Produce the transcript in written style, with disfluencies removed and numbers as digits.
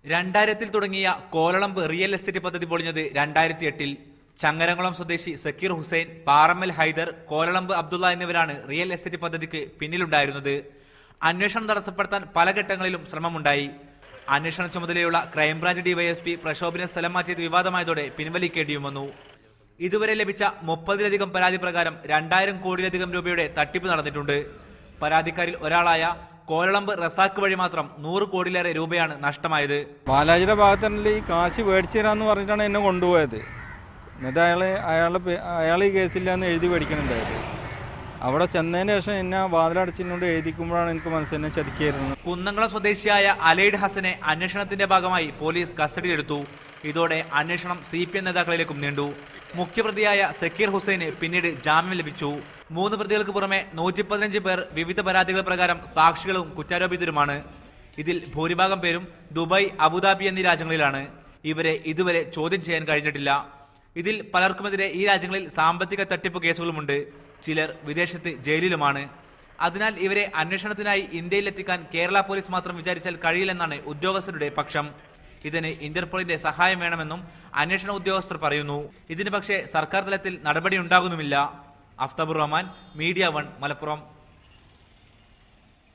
2000-ൽ തുടങ്ങിയ Kolalamb real estate പദ്ധതി പൊളിഞ്ഞത് 2008-ൽ. ചങ്ങരംകുളം സ്വദേശി സക്കീർ ഹുസൈൻ, പാറമ്മൽ ഹൈദർ, കോലളമ്പ് അബ്ദുള്ള എന്നിവരാണ് റിയൽ എസ്റ്റേറ്റ് പദ്ധതിക്ക് പിന്നിലുണ്ടായിരുന്നത്. അന്വേഷണം തടസ്സപ്പെടുത്താൻ പല ഘട്ടങ്ങളിലും ശ്രമമുണ്ടായി. അന്വേഷണ ചുമതലയുള്ള ക്രൈംബ്രാഞ്ച് ഡിവൈഎസ്പി പ്രക്ഷോഭിനെ സ്ഥലം മാറ്റിയത് വിവാദമായതോടെ പിൻവലിക്കേണ്ടിയും വന്നു. ഇതുവരെ ലഭിച്ച 30-ലധികം പരാതി പ്രകാരം 2000 കോടിയിലധികം രൂപയുടെ തട്ടിപ്പ് നടന്നിട്ടുണ്ട്. പരാതിക്കാരിൽ ഒരാളായ കോലളമ്പ് റസാക്ക് വഴി മാത്രം 100 കോടിയിലേറെ രൂപയാണ് നഷ്ടമായത്. ബാലാജിയുടെ ഭാഗത്തന്നെ ഈ കാശ് മേടിച്ചു തരാന്ന് പറഞ്ഞിട്ടാണ് എന്നെ കൊണ്ടുപോയത്. എന്നിട്ട് അയാൾ ഈ കേസില്ലാന്ന് എഴുതി മേടിക്കുന്നുണ്ടായത്. അവിടെ ചെന്നതിന് ശേഷം എന്നെ വാതിലടച്ചിനോട് എഴുതിക്കുമ്പോഴാണ് എനിക്ക് മനസ്സിനെ ചതിക്കായിരുന്നത്. കുന്നംകുളം സ്വദേശിയായ അലൈഡ് ഹസനെ അന്വേഷണത്തിന്റെ ഭാഗമായി പോലീസ് കസ്റ്റഡിയിലെടുത്തു. ഇതോടെ അന്വേഷണം CPM നേതാക്കളിലേക്കും നീണ്ടു. മുഖ്യപ്രതിയായ സക്കീർ ഹുസൈന് പിന്നീട് ജാമ്യം ലഭിച്ചു. 3 പ്രതികൾക്ക് പുറമെ 115 പേർ വിവിധ പരാതികൾ പ്രകാരം സാക്ഷികളും കുറ്റാരോപിതരുമാണ്. ഇതിൽ ഭൂരിഭാഗം പേരും ദുബായ്, അബുദാബി എന്നീ രാജ്യങ്ങളിലാണ്. ഇവരെ ഇതുവരെ ചോദ്യം ചെയ്യാൻ കഴിഞ്ഞിട്ടില്ല. ഇതിൽ പലർക്കുമെതിരെ ഈ രാജ്യങ്ങളിൽ സാമ്പത്തിക തട്ടിപ്പ് കേസുകളുമുണ്ട്. ചിലർ വിദേശത്ത് ജയിലിലുമാണ്. അതിനാൽ ഇവരെ അന്വേഷണത്തിനായി ഇന്ത്യയിലെത്തിക്കാൻ കേരള പോലീസ് മാത്രം വിചാരിച്ചാൽ കഴിയില്ലെന്നാണ് ഉദ്യോഗസ്ഥരുടെ പക്ഷം. ഇതിന് ഇന്റർപോളിന്റെ സഹായം വേണമെന്നും അന്വേഷണ ഉദ്യോഗസ്ഥർ പറയുന്നു. ഇതിന് പക്ഷേ സർക്കാർ തലത്തിൽ നടപടി ഉണ്ടാകുന്നുമില്ല. അഫ്താബുർ റഹ്മാൻ, മീഡിയ 1, മലപ്പുറം.